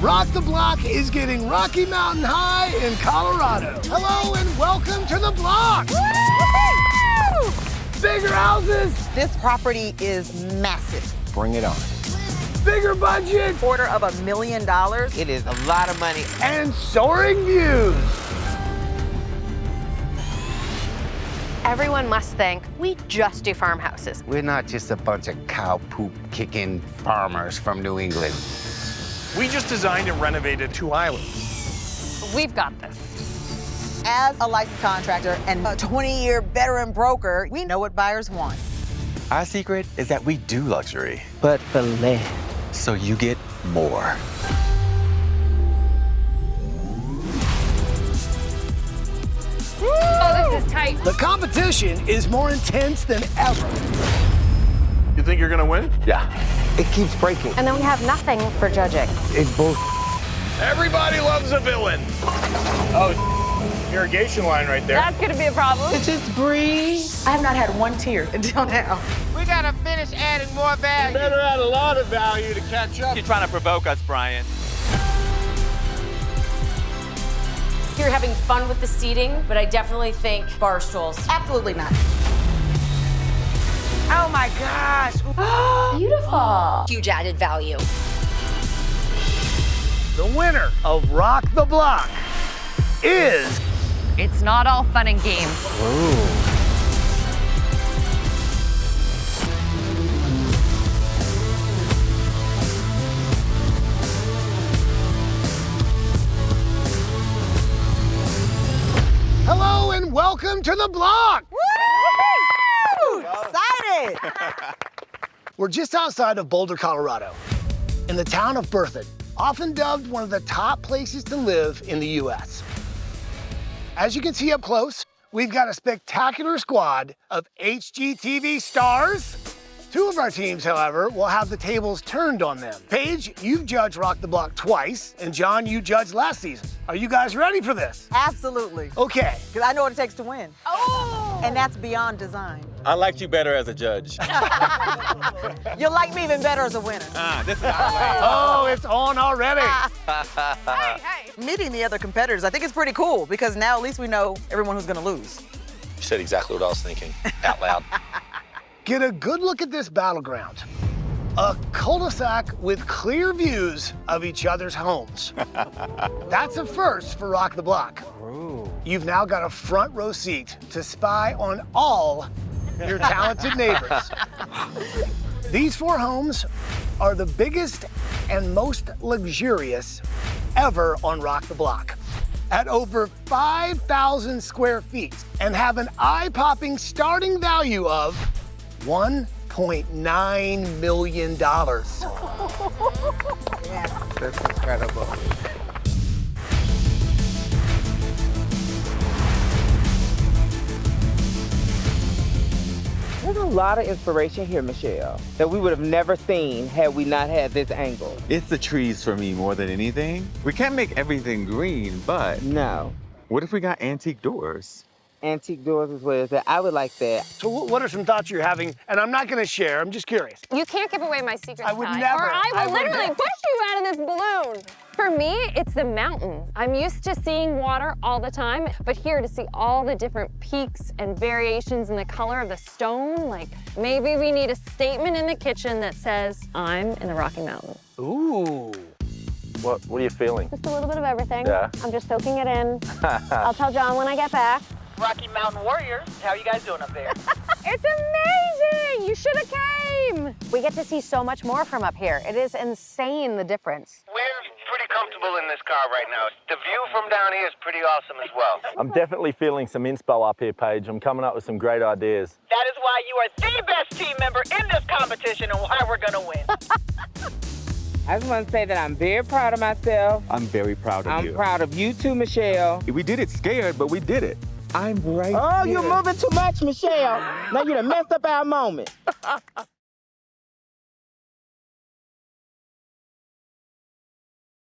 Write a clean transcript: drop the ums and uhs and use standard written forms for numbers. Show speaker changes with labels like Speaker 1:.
Speaker 1: Rock the Block is getting Rocky Mountain High in Colorado. Hello and welcome to the block.
Speaker 2: Woo!
Speaker 1: Bigger houses.
Speaker 2: This property is massive.
Speaker 3: Bring it on.
Speaker 1: Bigger budget.
Speaker 2: $250,000.
Speaker 3: It is a lot of money.
Speaker 1: And soaring views.
Speaker 4: Everyone must think we just do farmhouses.
Speaker 3: We're not just a bunch of cow poop kicking farmers from New England.
Speaker 5: We just designed and renovated 2 islands.
Speaker 4: We've got this.
Speaker 2: As a licensed contractor and a 20-year veteran broker, we know what buyers want.
Speaker 6: Our secret is that we do luxury,
Speaker 3: But for less.
Speaker 6: so you get more.
Speaker 4: Oh, this is tight.
Speaker 1: The competition is more intense than ever.
Speaker 5: You think you're gonna win?
Speaker 6: Yeah.
Speaker 3: It keeps breaking.
Speaker 4: And then we have nothing for judging.
Speaker 3: It's both.
Speaker 5: Everybody loves a villain. Oh, irrigation line right there.
Speaker 4: That's gonna be a problem.
Speaker 3: Just breathe.
Speaker 2: I have not had one tear until now.
Speaker 3: We gotta finish adding more value.
Speaker 5: Better add a lot of value to catch up.
Speaker 6: You're trying to provoke us, Brian.
Speaker 7: You're having fun with the seating, but I definitely think bar stools.
Speaker 2: Absolutely not.
Speaker 3: Oh my gosh.
Speaker 7: Beautiful. Huge added value.
Speaker 1: The winner of Rock the Block is...
Speaker 4: It's not all fun and games.
Speaker 1: Hello and welcome to the block.
Speaker 2: Woo! Excited!
Speaker 1: We're just outside of Boulder, Colorado, in the town of Berthoud, often dubbed one of the top places to live in the U.S. As you can see up close, we've got a spectacular squad of HGTV stars. 2 of our teams, however, will have the tables turned on them. Paige, you've judged Rock the Block twice, and John, you judged last season. Are you guys ready for this?
Speaker 2: Absolutely.
Speaker 1: Okay.
Speaker 2: Because I know what it takes to win.
Speaker 4: Oh!
Speaker 2: And that's beyond design.
Speaker 6: I liked you better as a judge.
Speaker 2: You'll like me even better as a winner.
Speaker 6: This is our way.
Speaker 1: Oh, it's on already.
Speaker 4: Hey!
Speaker 2: Meeting the other competitors, I think it's pretty cool because now at least we know everyone who's gonna lose.
Speaker 6: You said exactly what I was thinking, out loud.
Speaker 1: Get a good look at this battleground. A cul-de-sac with clear views of each other's homes. That's a first for Rock the Block. You've now got a front row seat to spy on all your talented neighbors. These 4 homes are the biggest and most luxurious ever on Rock the Block. At over 5,000 square feet and have an eye-popping starting value of $1.9 million.
Speaker 3: That's incredible. There's a lot of inspiration here, Michelle, that we would have never seen had we not had this angle.
Speaker 8: It's the trees for me more than anything. We can't make everything green, but
Speaker 3: No.
Speaker 8: what if we got antique doors?
Speaker 3: Antique doors is what it is. I would like that.
Speaker 1: So what are some thoughts you're having? And I'm not gonna share, I'm just curious.
Speaker 4: You can't give away my secrets,
Speaker 1: I would
Speaker 4: Ty,
Speaker 1: never.
Speaker 4: or I
Speaker 1: I
Speaker 4: will
Speaker 1: would
Speaker 4: literally
Speaker 1: never.
Speaker 4: push you out of this balloon. For me, it's the mountains. I'm used to seeing water all the time, but here to see all the different peaks and variations in the color of the stone, like maybe we need a statement in the kitchen that says, I'm in the Rocky Mountains.
Speaker 1: Ooh.
Speaker 6: What are you feeling?
Speaker 4: Just a little bit of everything.
Speaker 6: Yeah.
Speaker 4: I'm just soaking it in. I'll tell John when I get back.
Speaker 2: Rocky Mountain Warriors, how are you guys doing up there?
Speaker 4: It's amazing! You should have came! We get to see so much more from up here. It is insane, the difference.
Speaker 3: We're pretty comfortable in this car right now. The view from down here is pretty awesome as well.
Speaker 6: I'm definitely feeling some inspo up here, Paige. I'm coming up with some great ideas.
Speaker 2: That is why you are the best team member in this competition and why we're gonna win.
Speaker 3: I just want to say that I'm very proud of myself.
Speaker 8: I'm very proud of you.
Speaker 3: I'm proud of you too, Michelle.
Speaker 8: We did it scared, but we did it. I'm right
Speaker 3: Oh,
Speaker 8: here.
Speaker 3: you're moving too much, Michelle. Now you done messed up our moment.